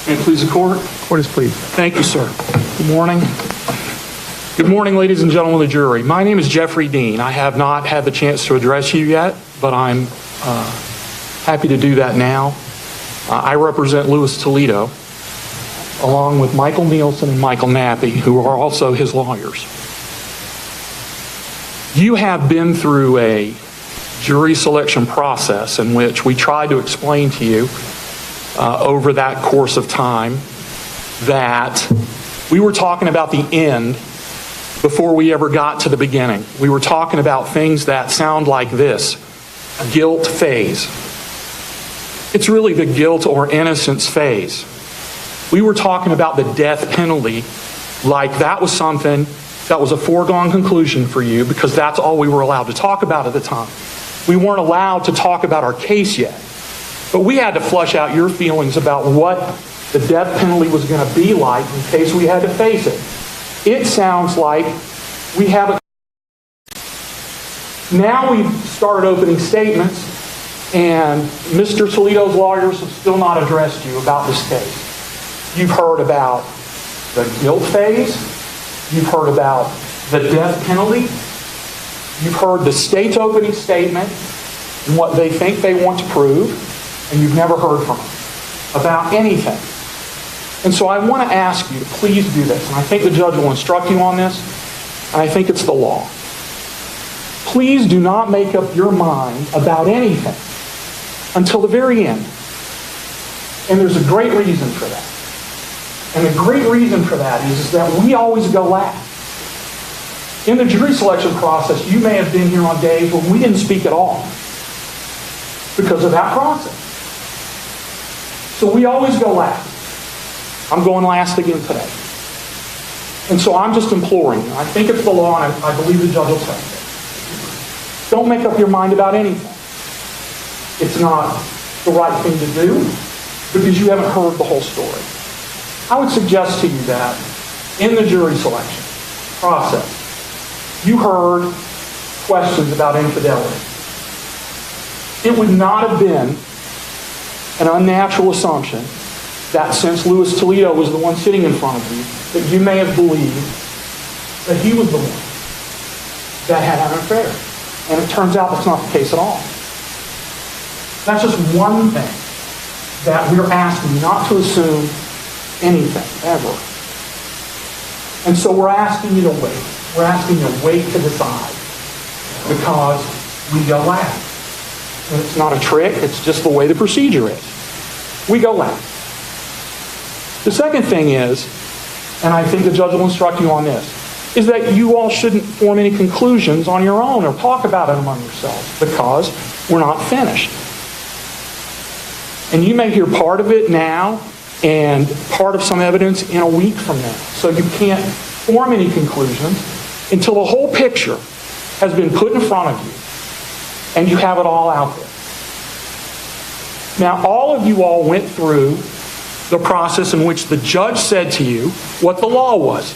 May it please the court? Court is pleased. Thank you, sir. Good morning. Good morning, ladies and gentlemen of the jury. My name is Jeffrey Dean. I have not had the chance to address you yet, but I'm happy to do that now. I represent Louis Toledo, along with Michael Nielsen and Michael Nappy, who are also his lawyers. You have been through a jury selection process in which we tried to explain to you over that course of time that we were talking about the end before we ever got to the beginning. We were talking about things that sound like this: guilt phase. It's really the guilt or innocence phase. We were talking about the death penalty like that was something that was a foregone conclusion for you because that's all we were allowed to talk about at the time. We weren't allowed to talk about our case yet. But we had to flush out your feelings about what the death penalty was going to be like in case we had to face it. It sounds like we have a... Now we've started opening statements, and Mr. Toledo's lawyers have still not addressed you about this case. You've heard about the guilt phase. You've heard about the death penalty. You've heard the state's opening statement and what they think they want to prove, and you've never heard from them about anything. And so I want to ask you to please do this, and I think the judge will instruct you on this, and I think it's the law. Please do not make up your mind about anything until the very end. And there's a great reason for that. And the great reason for that is that we always go last. In the jury selection process, you may have been here on days when we didn't speak at all because of that process. So we always go last. I'm going last again today. And so I'm just imploring you. I think it's the law, and I believe the judge will say it. Don't make up your mind about anything. It's not the right thing to do because you haven't heard the whole story. I would suggest to you that in the jury selection process, you heard questions about infidelity. It would not have been an unnatural assumption that since Louis Toledo was the one sitting in front of you, that you may have believed that he was the one that had an affair. And it turns out that's not the case at all. That's just one thing that we're asking not to assume anything, ever. And so we're asking you to wait. We're asking you to wait to decide because we go last. And it's not a trick, it's just the way the procedure is. We go last. The second thing is, and I think the judge will instruct you on this, is that you all shouldn't form any conclusions on your own or talk about it among yourselves because we're not finished. And you may hear part of it now and part of some evidence in a week from now. So you can't form any conclusions until the whole picture has been put in front of you and you have it all out there. Now, all of you all went through the process in which the judge said to you what the law was.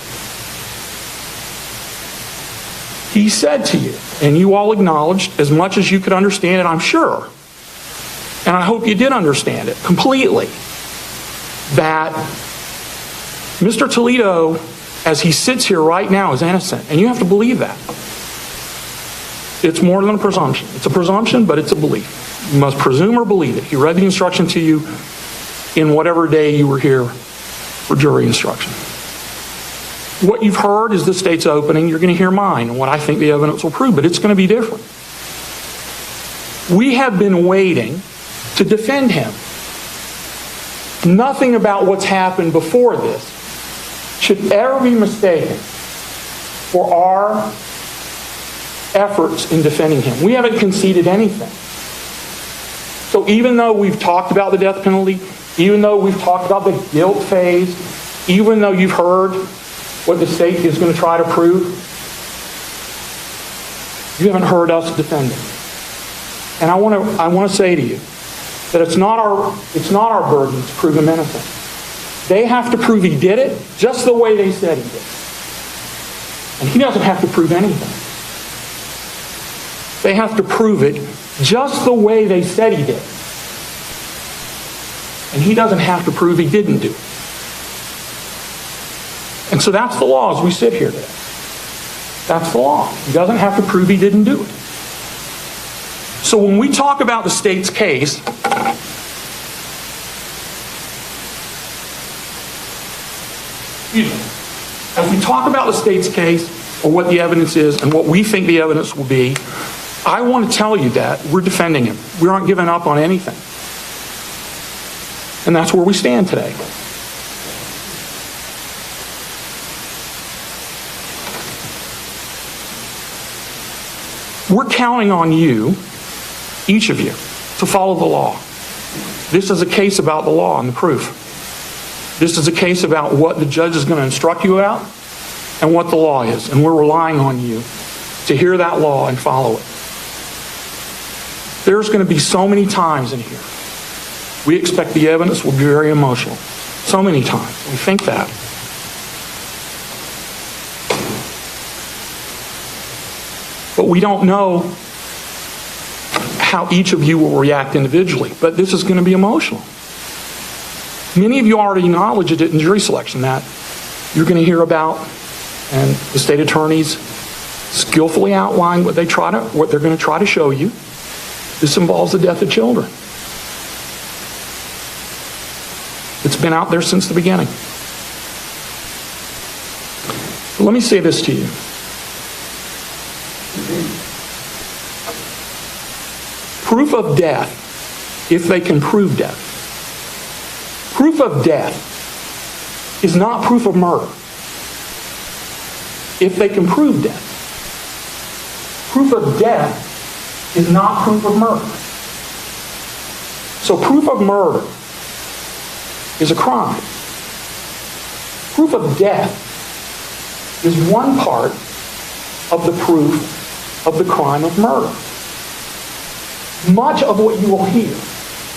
He said to you, and you all acknowledged as much as you could understand it, I'm sure, and I hope you did understand it completely, that Mr. Toledo, as he sits here right now, is innocent. And you have to believe that. It's more than a presumption. It's a presumption, but it's a belief. You must presume or believe it. He read the instruction to you in whatever day you were here for jury instruction. What you've heard is the state's opening. You're going to hear mine and what I think the evidence will prove, but it's going to be different. We have been waiting to defend him. Nothing about what's happened before this should ever be mistaken for our efforts in defending him. We haven't conceded anything. So even though we've talked about the death penalty, even though we've talked about the guilt phase, even though you've heard what the state is going to try to prove, you haven't heard us defend him. And I want to say to you that it's not our burden to prove him innocent. They have to prove he did it just the way they said he did. And he doesn't have to prove anything. They have to prove it just the way they said he did. and he doesn't have to prove he didn't do it. And so that's the law as we sit here today. That's the law. He doesn't have to prove he didn't do it. So when we talk about the state's case, as we talk about the state's case, or what the evidence is, and what we think the evidence will be, I want to tell you that we're defending him. We aren't giving up on anything. And that's where we stand today. We're counting on you, each of you, to follow the law. This is a case about the law and the proof. This is a case about what the judge is going to instruct you about and what the law is. And we're relying on you to hear that law and follow it. There's going to be so many times in here we expect the evidence will be very emotional. So many times. We think that. But we don't know how each of you will react individually. But this is going to be emotional. Many of you already acknowledged it in jury selection that you're going to hear about, and the state attorneys skillfully outline what they're going to try to show you. This involves the death of children. It's been out there since the beginning. But let me say this to you. Proof of death, if they can prove death. Proof of death is not proof of murder. If they can prove death. Proof of death is not proof of murder. So proof of murder is a crime. Proof of death is one part of the proof of the crime of murder. Much of what you will hear,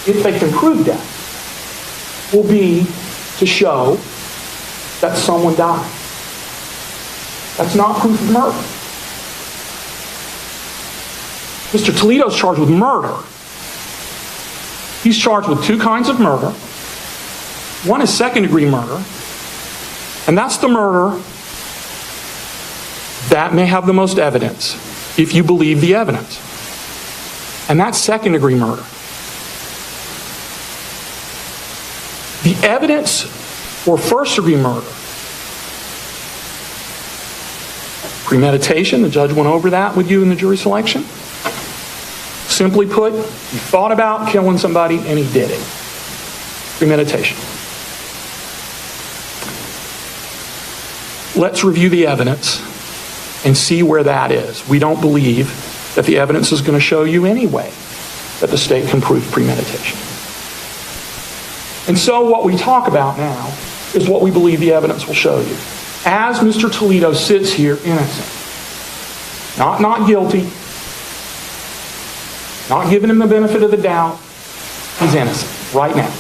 if they can prove death, will be to show that someone died. That's not proof of murder. Mr. Toledo is charged with murder. He's charged with two kinds of murder. One is second-degree murder, and that's the murder that may have the most evidence, if you believe the evidence. And that's second-degree murder. The evidence for first-degree murder, premeditation, the judge went over that with you in the jury selection. Simply put, he thought about killing somebody and he did it. Premeditation. Let's review the evidence and see where that is. We don't believe that the evidence is going to show you anyway that the state can prove premeditation. And so what we talk about now is what we believe the evidence will show you. As Mr. Toledo sits here innocent, not guilty, not giving him the benefit of the doubt, he's innocent right now.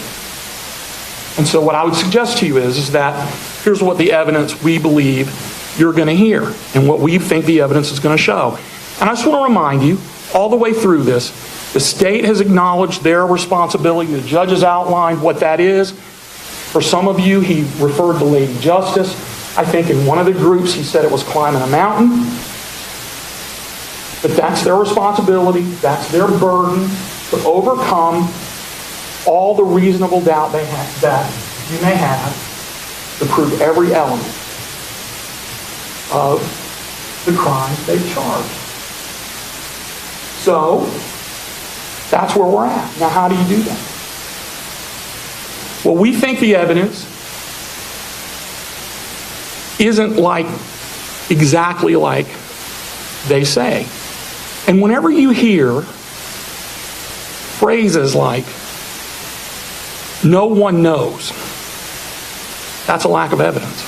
And so what I would suggest to you is that here's what the evidence we believe you're going to hear and what we think the evidence is going to show. And I just want to remind you, all the way through this, the state has acknowledged their responsibility. The judge has outlined what that is. For some of you, he referred to Lady Justice. I think in one of the groups he said it was climbing a mountain. But that's their responsibility. That's their burden to overcome all the reasonable doubt they have, that you may have, to prove every element of the crimes they've charged. So, that's where we're at. Now, how do you do that? Well, we think the evidence isn't exactly like they say. And whenever you hear phrases like, no one knows, that's a lack of evidence.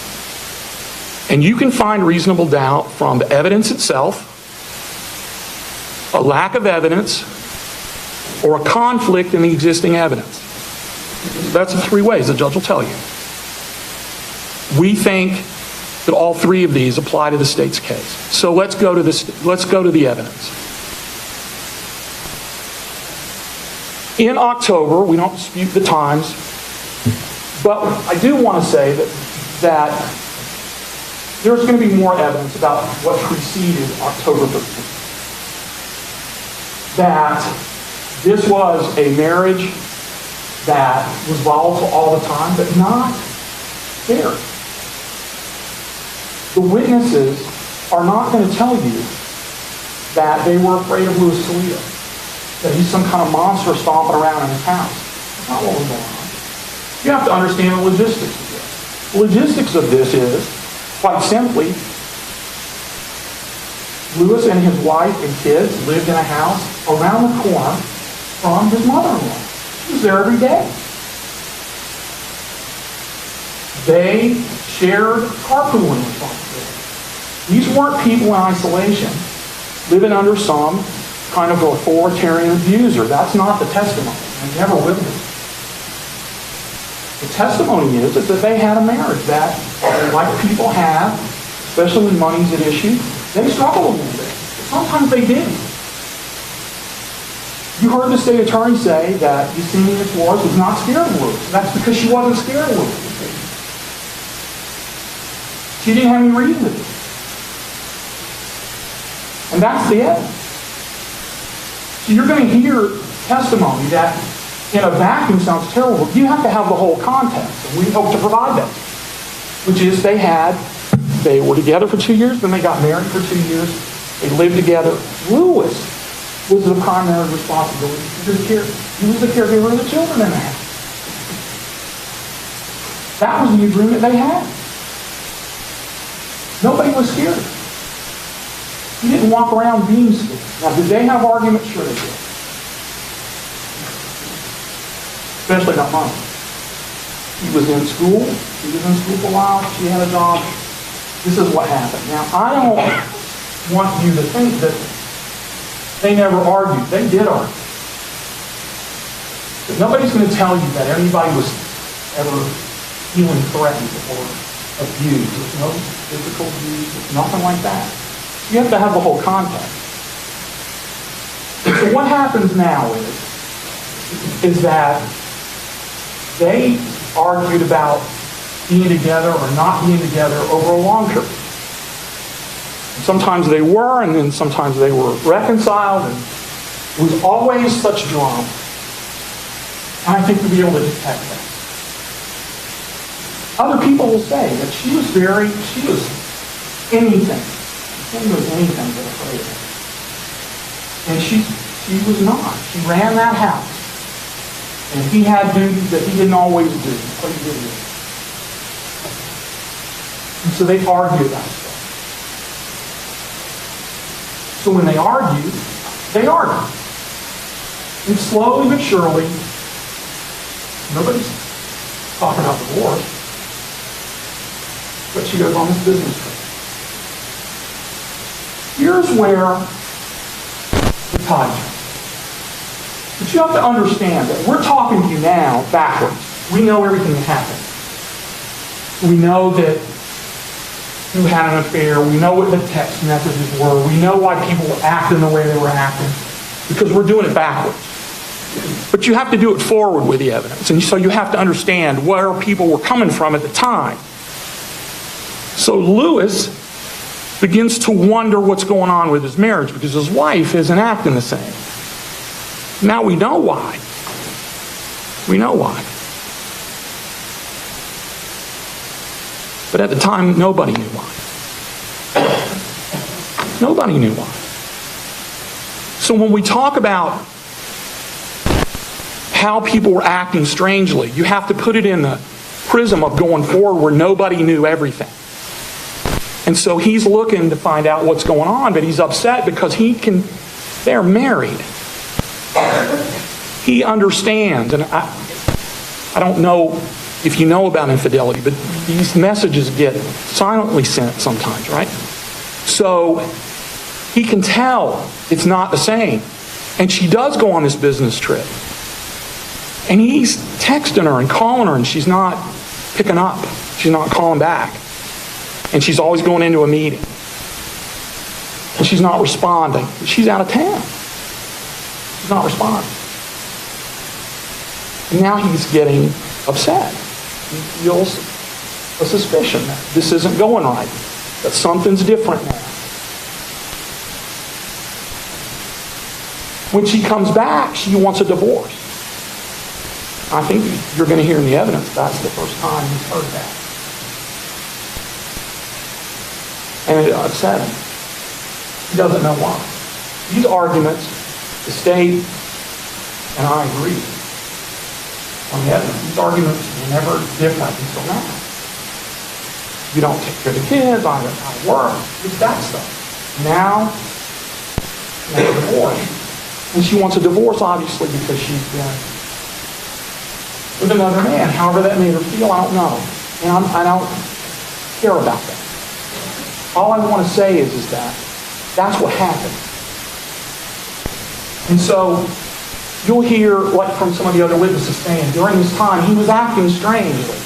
And you can find reasonable doubt from the evidence itself, a lack of evidence, or a conflict in the existing evidence. That's the three ways the judge will tell you. We think that all three of these apply to the state's case. So let's go to the evidence. In October, we don't dispute the times, But I do want to say that there's going to be more evidence about what preceded October 13th. That this was a marriage that was volatile all the time, but not scary. The witnesses are not going to tell you that they were afraid of Louis Toledo, that he's some kind of monster stomping around in his house. That's not what was going on. You have to understand the logistics of this. The logistics of this is, quite simply, Louis and his wife and kids lived in a house around the corner from his mother-in-law. She was there every day. They shared carpooling responsibility. These weren't people in isolation, living under some kind of authoritarian abuser. That's not the testimony. It never will be. The testimony is that they had a marriage that, like people have, especially when money's at issue, they struggle a little bit. But sometimes they did. You heard the state attorney say that Yesenia Flores was not scared of Louis. That's because she wasn't scared of Louis. She didn't have any reason to be. And that's the evidence. So you're going to hear testimony that in a vacuum sounds terrible. You have to have the whole context, and we hope to provide that. Which is they were together for 2 years, then they got married for 2 years, they lived together. Louis was the primary responsibility for his care. He was the caregiver of the children in the house. That was the agreement they had. Nobody was scared. He didn't walk around being scared. Now, did they have arguments? Sure they did. Especially not mine. He was in school. She was in school for a while. She had a job. This is what happened. Now, I don't want you to think that they never argued. They did argue. But nobody's going to tell you that anybody was ever feeling threatened or abused. There's no physical abuse. There's nothing like that. You have to have the whole context. So what happens now is that they argued about being together or not being together over a long period. Sometimes they were, and then sometimes they were reconciled, and it was always such drama. And I think we'll be able to detect that. Other people will say that she was anything. She was anything but afraid of him. And she was not. She ran that house. And he had duties that he didn't always do. Quite good with. And so they argued about stuff. So when they argued. And slowly but surely, nobody's talking about divorce, but she goes on this business trip. Here's where the tide turns. But you have to understand that we're talking to you now backwards. We know everything that happened. We know that who had an affair. We know what the text messages were. We know why people were acting the way they were acting. Because we're doing it backwards. But you have to do it forward with the evidence. And so you have to understand where people were coming from at the time. So Louis begins to wonder what's going on with his marriage because his wife isn't acting the same. Now we know why. We know why. But at the time, nobody knew why. Nobody knew why. So when we talk about how people were acting strangely, you have to put it in the prism of going forward where nobody knew everything. And so he's looking to find out what's going on, but he's upset because they're married. He understands, and I don't know if you know about infidelity, but these messages get silently sent sometimes, right? So he can tell it's not the same. And she does go on this business trip. And he's texting her and calling her, and she's not picking up. She's not calling back. And she's always going into a meeting. And she's not responding. She's out of town. She's not responding. And now he's getting upset. He feels a suspicion that this isn't going right, that something's different now. When she comes back, she wants a divorce. I think you're going to hear in the evidence that's the first time he's heard that. And it upset him. He doesn't know why. These arguments, the state and I agree on the evidence. These arguments were never different until now. You don't take care of the kids, I work. It's that stuff. Now, she wants a divorce. And she wants a divorce, obviously, because she's been with another man. However that made her feel, I don't know. And I don't care about that. All I want to say is that that's what happened. And so, you'll hear, like from some of the other witnesses saying, during this time, he was acting strangely.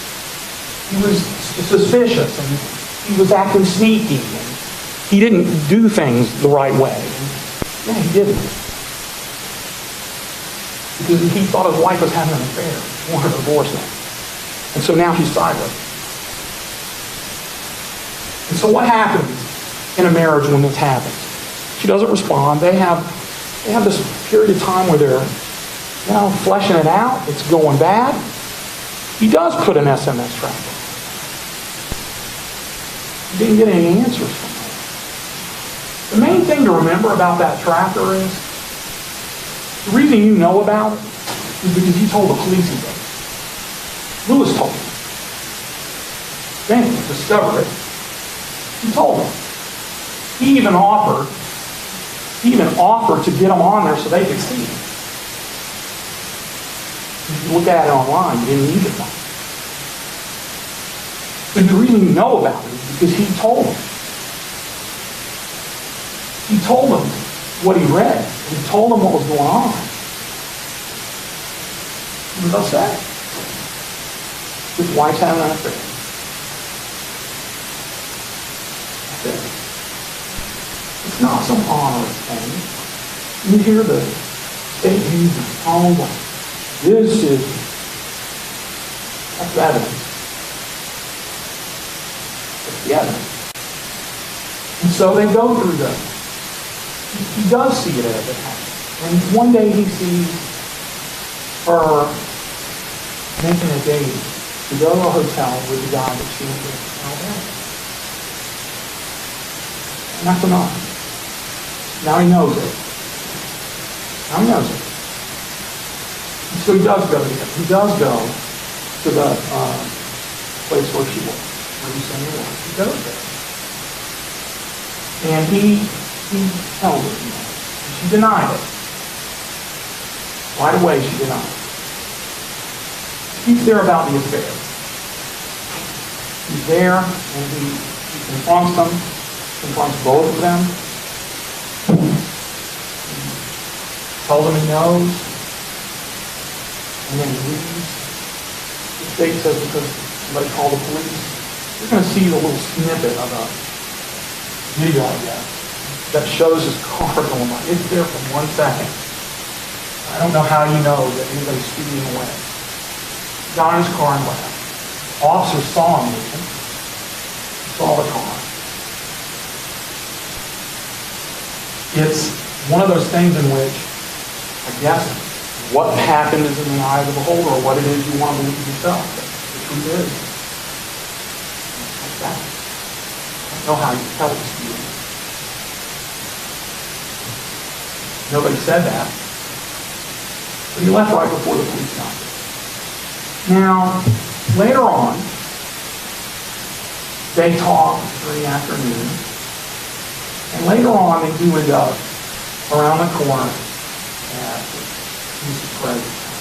He was suspicious, and he was acting sneaky, and he didn't do things the right way. And, yeah, he didn't. Because he thought his wife was having an affair. He wanted a divorce now. And so now he's sideways. And so what happens in a marriage when this happens? She doesn't respond. They have this period of time where they're fleshing it out. It's going bad. He does put an SMS tracker. He didn't get any answers from her. The main thing to remember about that tracker is the reason you know about it is because you told the police he did. Lewis told him. They didn't discover it. He told him. He even offered to get them on there so they could see it. If you look at it online, you didn't need it. But the reason you know about it is because he told them. He told them what he read. He told them what was going on. He was upset. His wife's having an affair. That's it. It's not some honorary thing. You hear the state use the tone like, that's evidence. That's the evidence. And so they go through he does see it as it happens. And one day he sees her making a date to go to a hotel with the guy that she was with in Alabama. And that's enough. Now he knows it. And so he does go there. He does go to the place where she was, where he said he was. He goes there. And he tells her, and she denied it. Right away she denied it. He's there about the affair. He's there, and he confronts them, confronts both of them. He tells them he knows, and then he leaves. The state says because somebody called the police. You're going to see a little snippet of a video, I guess, that shows his car going by. It's there for 1 second. I don't know how you know that anybody's speeding away. Got in his car and left. Officer saw him leaving. Saw the car. It's one of those things in which, I guess, what happened is in the eye of the beholder, or what it is you want to believe yourself. The truth is, like that. I don't know how you tell it's you. Nobody said that. But he left right before the police got there. Now, later on, they talk during the afternoon, and later on they do end up around the corner at Mrs. Presumption.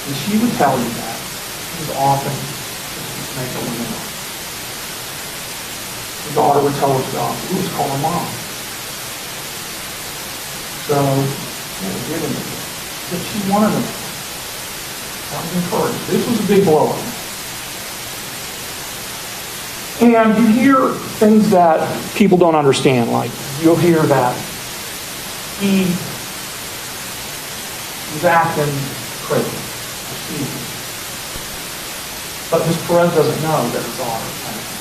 And she would tell you that she was often just make a woman up. The daughter would tell her daughter, who was called her mom. So, given that she wanted them. That was encouraged. This was a big blow up. And you hear things that people don't understand, like you'll hear that he was acting crazy. But Ms. Perez doesn't know that her daughter is innocent.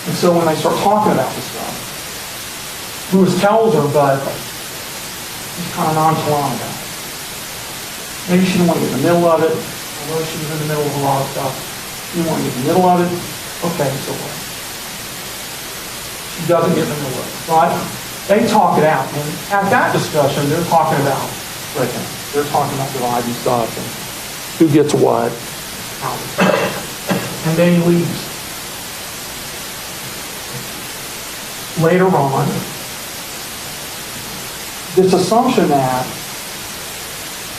And so when they start talking about this stuff, Lewis tells her, but he's kind of nonchalant about it. Maybe she didn't want to get in the middle of it, although she was in the middle of a lot of stuff. She didn't want to get in the middle of it. Okay, so what? She doesn't get in the middle of it. But they talk it out. And at that discussion, they're talking about breaking. They're talking about dividing stuff and who gets what. And then he leaves. Later on, this assumption that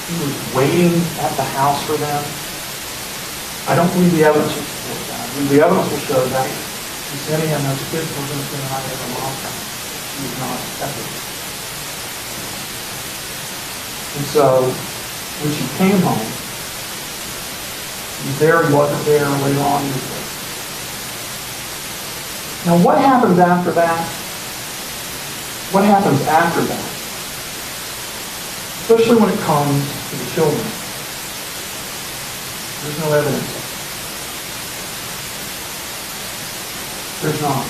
he was waiting at the house for them, I don't believe the evidence will support that. I believe the evidence will show that he said he had no kids were going to spend the night at her mom's house. He was not accepted. And so, when she came home, he was there, he wasn't there, later on he was there. Now what happens after that? What happens after that? Especially when it comes to the children. There's no evidence. There's not.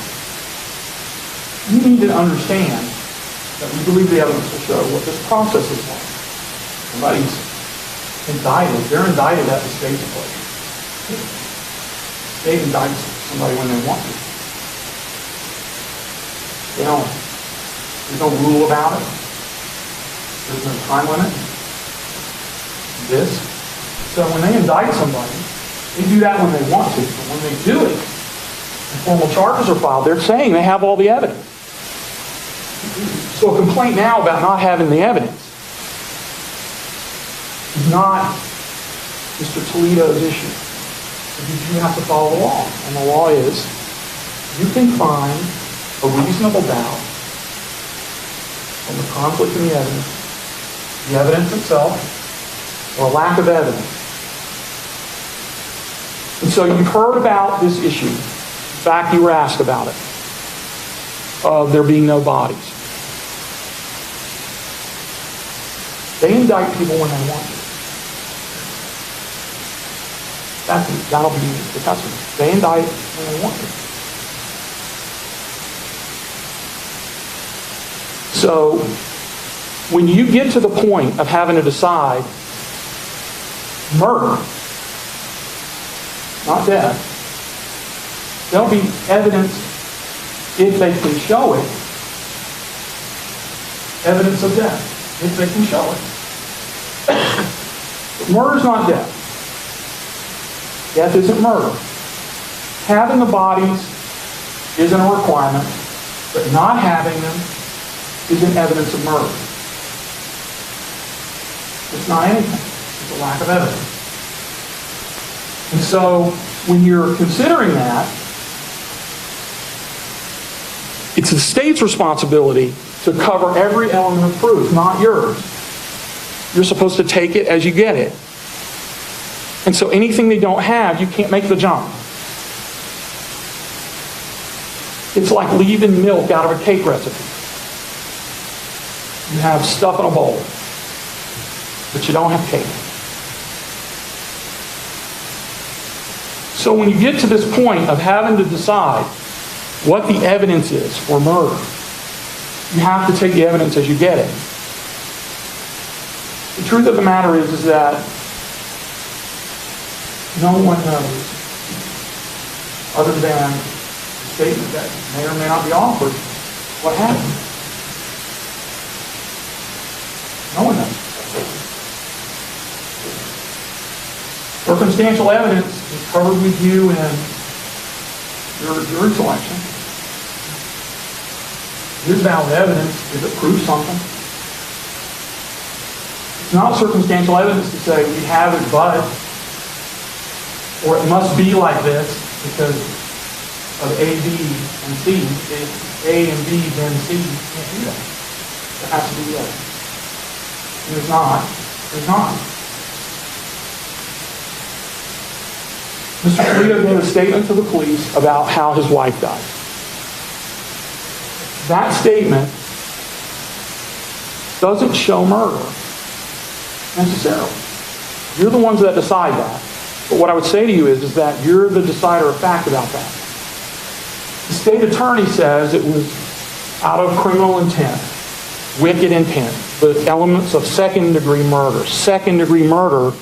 You need to understand that we believe the evidence will show what this process is like. Somebody's indicted. They're indicted at the state's pleasure. They indict somebody when they want to. They don't. There's no rule about it. There's no time limit. This. So when they indict somebody, they do that when they want to. But when they do it, and formal charges are filed, they're saying they have all the evidence. So a complaint now about not having the evidence is not Mr. Toledo's issue. Because you have to follow the law. And the law is, you can find a reasonable doubt on the conflict in the evidence itself, or a lack of evidence. And so you've heard about this issue. In fact, you were asked about it, of there being no bodies. They indict people when they want to. That'll be the custom. They indict when they want to. So, when you get to the point of having to decide murder, not death, there'll be evidence, if they can show it, evidence of death, if they can show it. But murder's not death. Death isn't murder. Having the bodies isn't a requirement, but not having them isn't evidence of murder. It's not anything. It's a lack of evidence. And so, when you're considering that, it's the state's responsibility to cover every element of proof, not yours. You're supposed to take it as you get it. And so anything they don't have, you can't make the jump. It's like leaving milk out of a cake recipe. You have stuff in a bowl, but you don't have cake. So when you get to this point of having to decide what the evidence is for murder, you have to take the evidence as you get it. The truth of the matter is that no one knows, other than the statement that may or may not be offered, what happened. No one knows. Circumstantial evidence is covered with you in your jury selection. Here's valid evidence if it proves something. It's not circumstantial evidence to say we have it but, or it must be like this because of A, B, and C. If A and B, then C, you can't do that. There has to be evidence. And there's not. There's not. Mr. Toledo gave a statement to the police about how his wife died. That statement doesn't show murder, necessarily. You're the ones that decide that. But what I would say to you is that you're the decider of fact about that. The state attorney says it was out of criminal intent, wicked intent, the elements of second-degree murder. Second-degree murder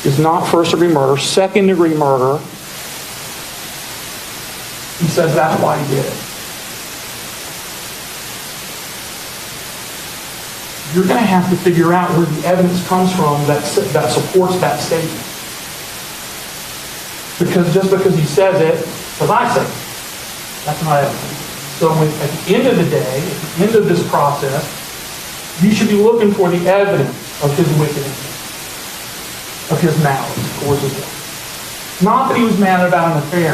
is not first-degree murder. Second-degree murder, he says that's why he did it. You're going to have to figure out where the evidence comes from that supports that statement. Because just because he says it, because I say it, that's not evidence. So at the end of the day, at the end of this process, you should be looking for the evidence of his wickedness, of his malice towards his wife. Not that he was mad about an affair,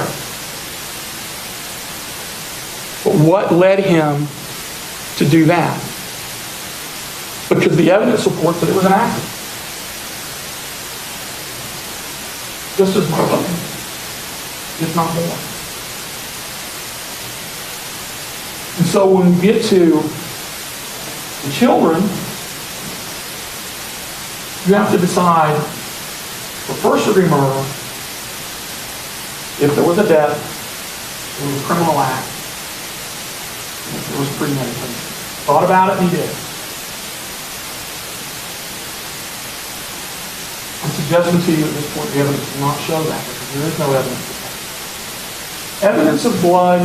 but what led him to do that? Because the evidence supports that it was an accident. Just as much, if not more. And so when we get to the children, you have to decide for first-degree murder, if there was a death, it was a criminal act, and if there was premeditation. Thought about it and he did it. I'm suggesting to you at this point the evidence will not show that, because there is no evidence of that. Evidence of blood,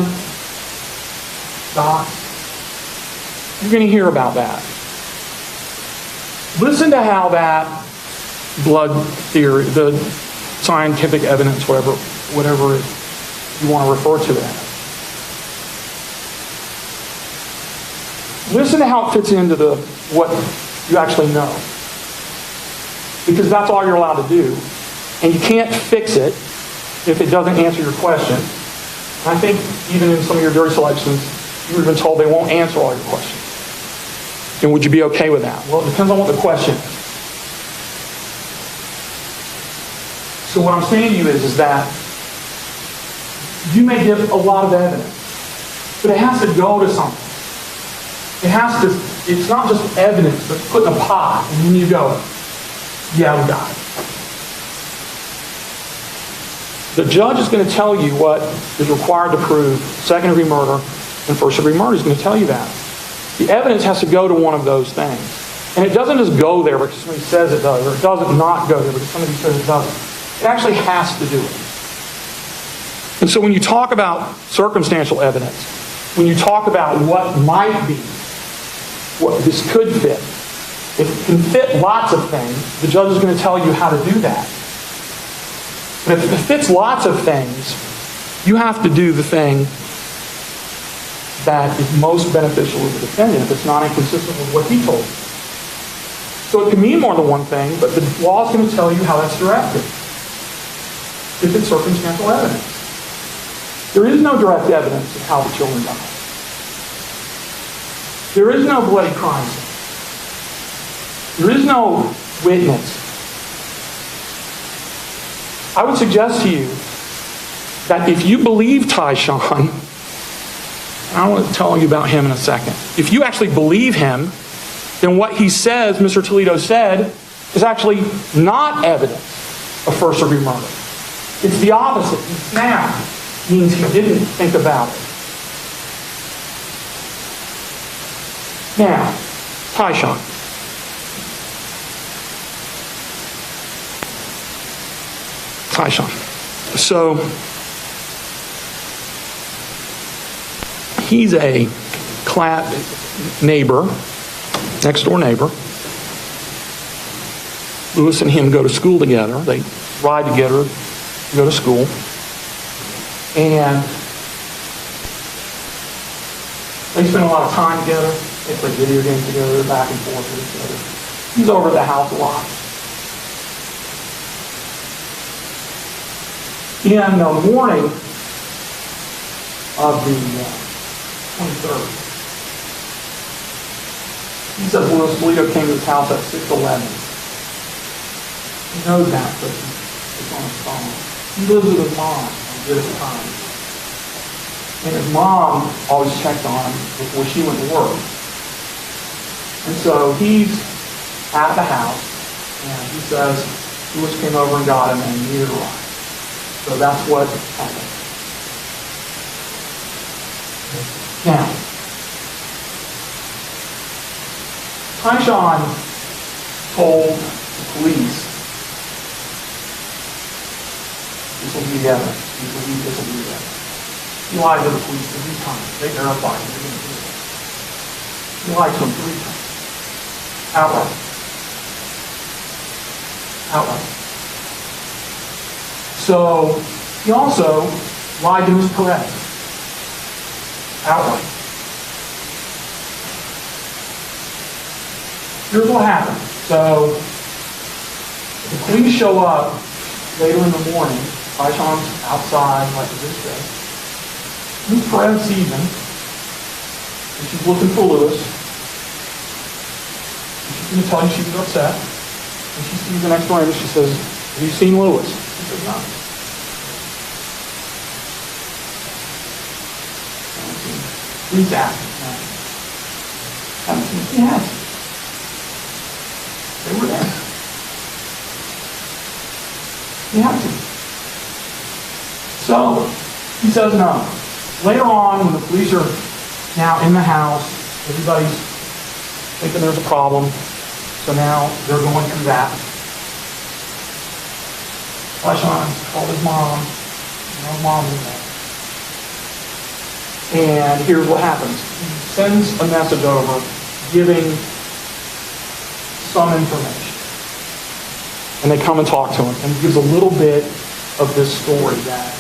dots, you're going to hear about that. Listen to how that blood theory, the scientific evidence, whatever you want to refer to it as. Listen to how it fits into what you actually know. Because that's all you're allowed to do. And you can't fix it if it doesn't answer your question. And I think even in some of your jury selections, you've been told they won't answer all your questions. And would you be okay with that? Well, it depends on what the question is. So what I'm saying to you is that you may give a lot of evidence, but it has to go to something. It's not just evidence that's put in a pot and then you go, yeah, we got it. The judge is going to tell you what is required to prove second-degree murder and first-degree murder. He's going to tell you that. The evidence has to go to one of those things. And it doesn't just go there because somebody says it does, or it doesn't not go there because somebody says it doesn't. It actually has to do it. And so when you talk about circumstantial evidence, when you talk about what might be, what this could fit, if it can fit lots of things, the judge is going to tell you how to do that. But if it fits lots of things, you have to do the thing that is most beneficial to the defendant if it's not inconsistent with what he told you. So it can mean more than one thing, but the law is going to tell you how that's directed. If it's circumstantial evidence. There is no direct evidence of how the children died. There is no bloody crime scene. There is no witness. I would suggest to you that if you believe Tyshawn, I want to tell you about him in a second. If you actually believe him, then what he says, Mr. Toledo said, is actually not evidence of first-degree murder. It's the opposite. He snapped. Means he didn't think about it. Now, Tyshawn. So, he's a neighbor, next door neighbor. Lewis and him go to school together. They ride together, go to school. And they spend a lot of time together. They play video games together, back and forth with each other. He's over at the house a lot. In the morning of the 23rd, he says Lewis Toledo came to his house at 6:11. He knows that, but it's on his phone. He lives with his mom at this time. And his mom always checked on him before she went to work. And so he's at the house, and he says, Lewis came over and got him, and neither did I. So that's what happened. Now, Tyshawn told the police, this will be the evidence. He believed this will be the evidence. He lied to the police 3 times. They verified he didn't do it. He lied to them 3 times. Outright. Outright. So, he also lied to Ms. Perez. Outright. Here's what happened. So, the police show up later in the morning. Tyshawn's outside, like this day. Ms. Perez sees him, and she's looking for Lewis. And she's going to tell you she was upset. And she sees the next door neighbor. She says, "Have you seen Lewis?" He says, "No." Please ask him. Haven't seen him. Yes. They were there. You have to. So, he says no. Later on, when the police are now in the house, everybody's thinking there's a problem. So now they're going through that. Tyshawn called his mom. No mom in there. And here's what happens. He sends a message over giving some information. And they come and talk to him. And he gives a little bit of this story that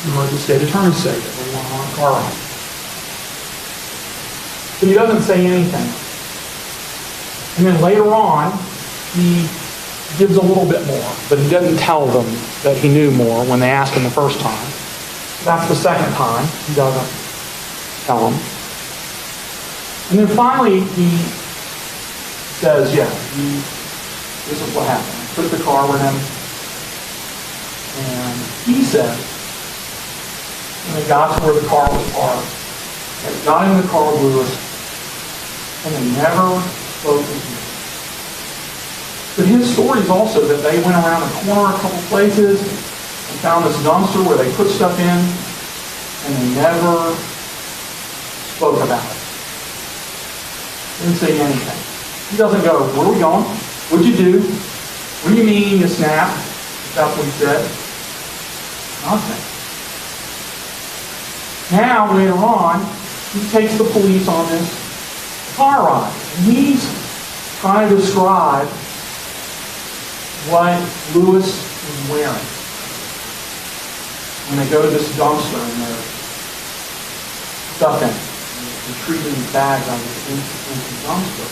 you heard the state attorney say that they want on a car ride. But he doesn't say anything. And then later on, he gives a little bit more. But he doesn't tell them that he knew more when they asked him the first time. That's the second time. He doesn't tell them. And then finally, he says, yeah, this is what happened. I took the car with him. And he said, when they got to where the car was parked, they got in the car with Lewis, and they never spoke to him. But his story is also that they went around the corner a couple places and found this dumpster where they put stuff in, and they never spoke about it. Didn't say anything. He doesn't go, "Where are we going? What'd you do? What do you mean you snapped?" If that's what he said. Nothing. Now, later on, he takes the police on this car ride. And he's trying to describe what Lewis is wearing when they go to this dumpster and they're stuffing, retrieving these bags out of this dumpster.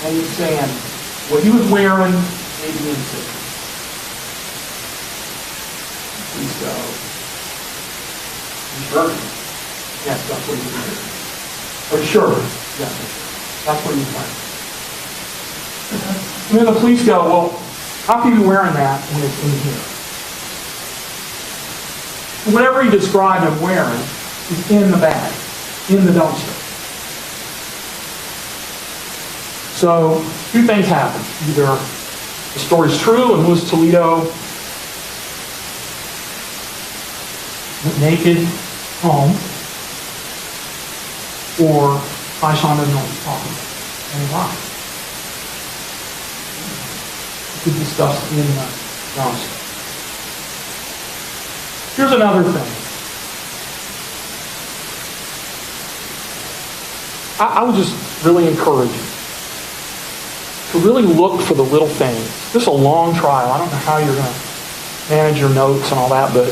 And he's saying what he was wearing may be innocent. Please go. You sure? Yes, that's what he's wearing. Are you sure? Yes, that's what he's wearing. And then the police go, "Well, how can you be wearing that when it's in here?" And whatever he described him wearing is in the bag, in the dumpster. So, 2 things happen. Either the story's true and Louis Toledo went naked home, or Tyshawn doesn't know what he's talking about. And he lied. Because the stuff's in the dumpster. Here's another thing. I would just really encourage you to really look for the little things. This is a long trial. I don't know how you're going to manage your notes and all that, but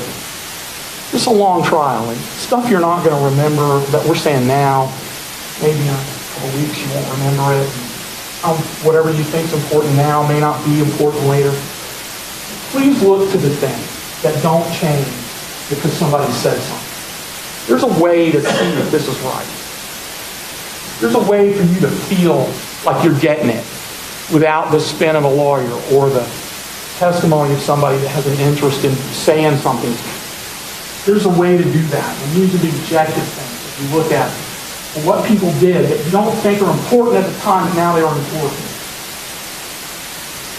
this is a long trial. And stuff you're not going to remember that we're saying now, maybe in a couple weeks you won't remember it. Whatever you think is important now may not be important later. Please look to the things that don't change because somebody said something. There's a way to see if this is right. There's a way for you to feel like you're getting it without the spin of a lawyer or the testimony of somebody that has an interest in saying something. There's a way to do that. And these are the objective things that you look at. What people did that you don't think are important at the time, but now they are important.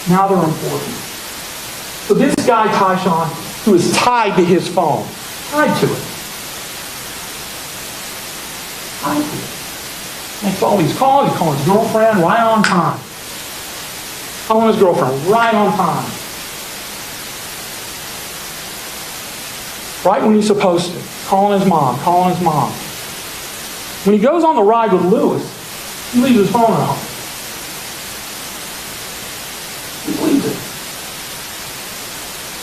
Now they're important. So this guy, Tyshawn, who is tied to his phone, tied to it. Tied to it. Makes all these calls. He's calling his girlfriend right on time. Calling his girlfriend right on time. Right when he's supposed to. Calling his mom. When he goes on the ride with Lewis, he leaves his phone at home. He leaves it.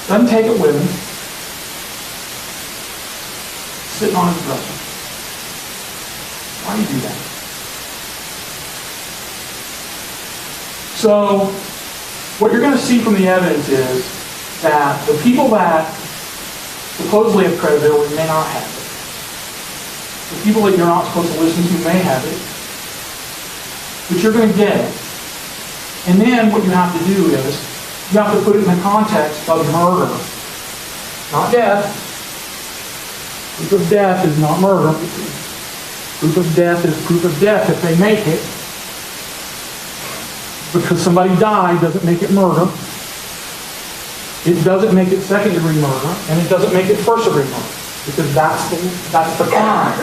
Doesn't take it with him. Sitting on his dresser. Why do you do that? So, what you're going to see from the evidence is that the people that supposedly have credibility may not have it. The people that you're not supposed to listen to may have it. But you're going to get it. And then what you have to do is, you have to put it in the context of murder. Not death. Proof of death is not murder. Proof of death is proof of death if they make it. Because somebody died doesn't make it murder. It doesn't make it second-degree murder, and it doesn't make it first-degree murder. Because that's the crime.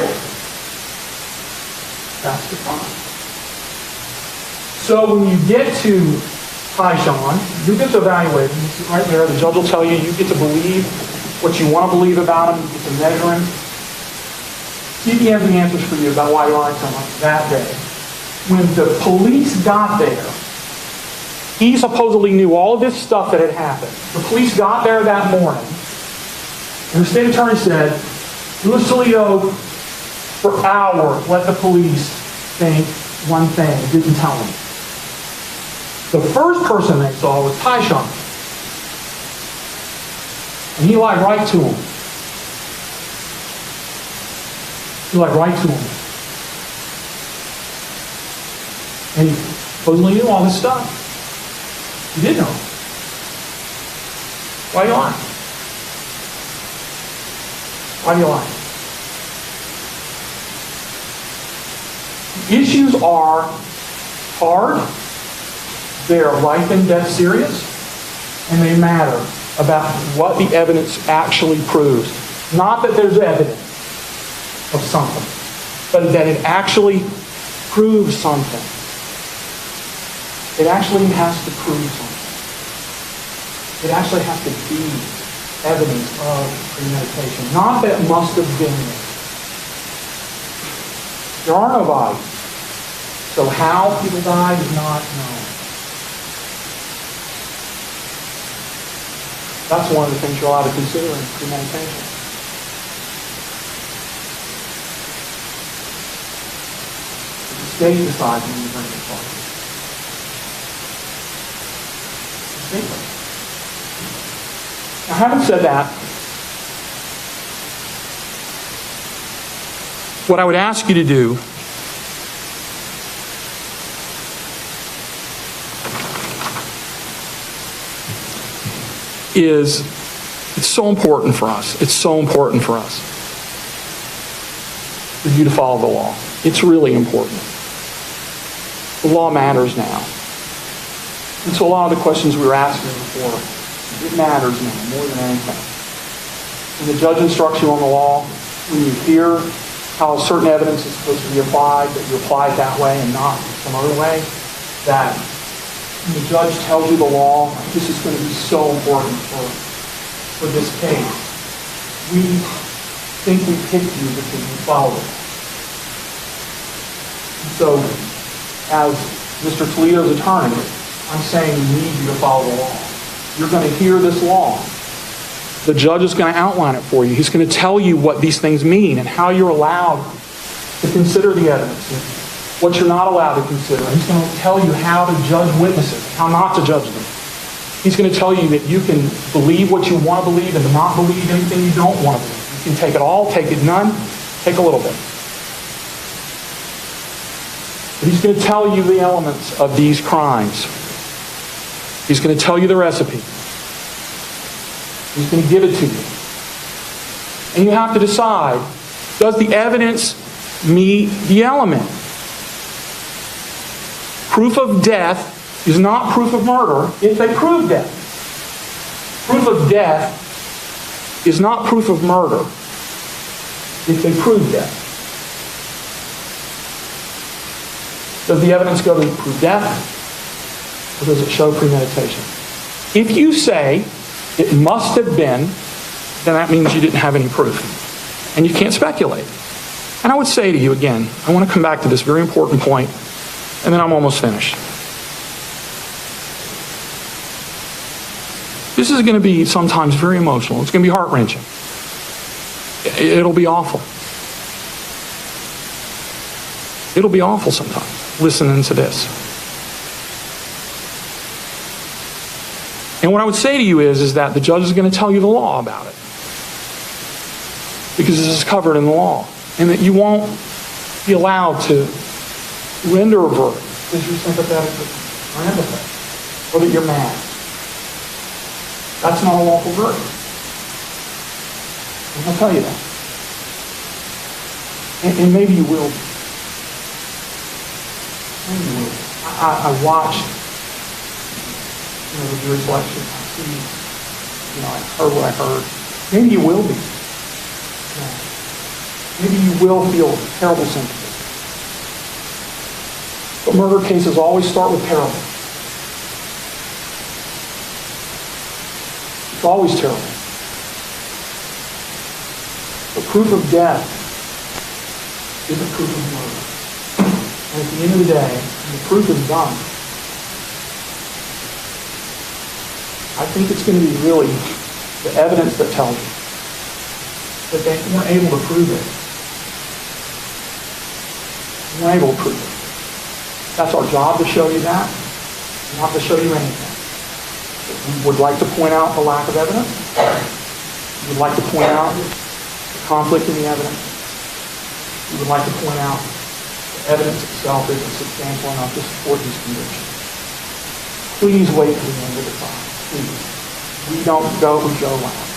That's the crime. So when you get to Tyshawn, you get to evaluate him. Right there, the judge will tell you, you get to believe what you want to believe about him. You get to measure him. See if he has the answers for you about why you lied to him that day. When the police got there, he supposedly knew all of this stuff that had happened. The police got there that morning, and the state attorney said, Louis Toledo, for hours, let the police think one thing, didn't tell them. The first person they saw was Tyshawn. And he lied right to him. He lied right to him. And he supposedly knew all this stuff. He did know. Why do you lie? Why do you lie? The issues are hard, they are life and death serious, and they matter about what the evidence actually proves. Not that there's evidence of something, but that it actually proves something. It actually has to prove something. It actually has to be evidence of premeditation. Not that it must have been there. There are no bodies. So how people died is not known. That's one of the things you're allowed to consider in premeditation. The state decides when you bring it forward. Now, having said that, what I would ask you to do is, it's so important for us. It's so important for us for you to follow the law. It's really important. The law matters now. And so a lot of the questions we were asking before, it matters now more than anything. When the judge instructs you on the law, when you hear how certain evidence is supposed to be applied, that you apply it that way and not some other way, that when the judge tells you the law, this is going to be so important for this case. We think we picked you because you followed it. And so, as Mr. Toledo's attorney, I'm saying we need you to follow the law. You're going to hear this law. The judge is going to outline it for you. He's going to tell you what these things mean and how you're allowed to consider the evidence and what you're not allowed to consider. He's going to tell you how to judge witnesses, how not to judge them. He's going to tell you that you can believe what you want to believe and not believe anything you don't want to believe. You can take it all, take it none, take a little bit. But he's going to tell you the elements of these crimes. He's going to tell you the recipe. He's going to give it to you. And you have to decide, does the evidence meet the element? Proof of death is not proof of murder if they prove death. Proof of death is not proof of murder if they prove death. Does the evidence go to prove death, or does it show premeditation? If you say it must have been, then that means you didn't have any proof. And you can't speculate. And I would say to you again, I want to come back to this very important point, and then I'm almost finished. This is going to be sometimes very emotional. It's going to be heart-wrenching. It'll be awful. It'll be awful sometimes, listening to this. And what I would say to you is that the judge is going to tell you the law about it. Because this is covered in the law. And that you won't be allowed to render a verdict because you're sympathetic or empathetic, or that you're mad. That's not a lawful verdict. I'll tell you that. And maybe you will. Maybe you will. I watched the jury selection. I see, I heard what I heard. Maybe you will be. Maybe you will feel terrible sympathy. But murder cases always start with terrible. It's always terrible. The proof of death isn't proof of murder. And at the end of the day, when the proof is done, I think it's going to be really the evidence that tells you that they weren't able to prove it. They weren't able to prove it. That's our job, to show you that, not to show you anything. We would like to point out the lack of evidence. We would like to point out the conflict in the evidence. We would like to point out the evidence itself isn't substantial enough to support these convictions. Please wait for the end of the trial. Please. We don't go, we go last.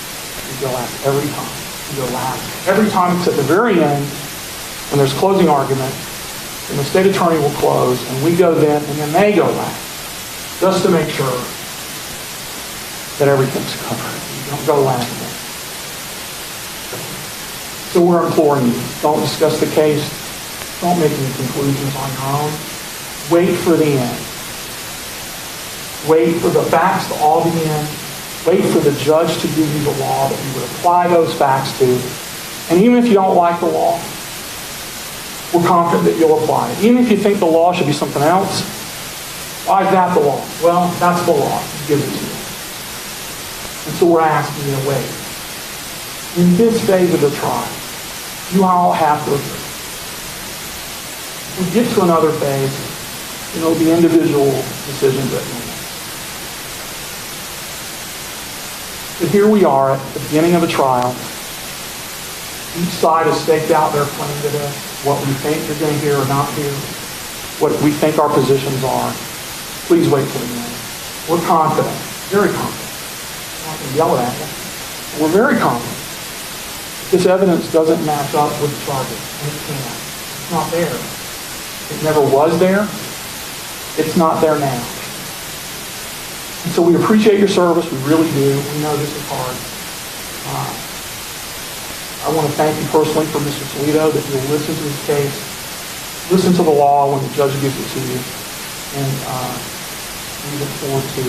We go last every time. We go last every time. It's at the very end, when there's closing argument, and the state attorney will close, and we go then, and then they go last, just to make sure that everything's covered. You don't go last then. So we're imploring you, don't discuss the case. Don't make any conclusions on your own. Wait for the end. Wait for the facts to all be in. Wait for the judge to give you the law that you would apply those facts to. And even if you don't like the law, we're confident that you'll apply it. Even if you think the law should be something else, why is that the law? Well, that's the law. He gives it to you. And so we're asking you to wait. In this phase of the trial, you all have to agree. If we get to another phase, it'll be individual decisions that we make. But here we are at the beginning of a trial. Each side has staked out their claim to this, what we think you're going to hear or not hear, what we think our positions are. Please wait till the end. We're confident, very confident. I'm not going to yell at you. But we're very confident. This evidence doesn't match up with the charges, and it can't. It's not there. It never was there. It's not there now. And so we appreciate your service. We really do. We know this is hard. I want to thank you personally for Mr. Toledo, that you'll listen to his case, listen to the law when the judge gives it to you, and we look forward to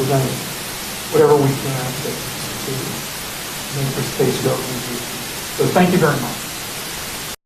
presenting whatever we can to make this case go easy. So thank you very much.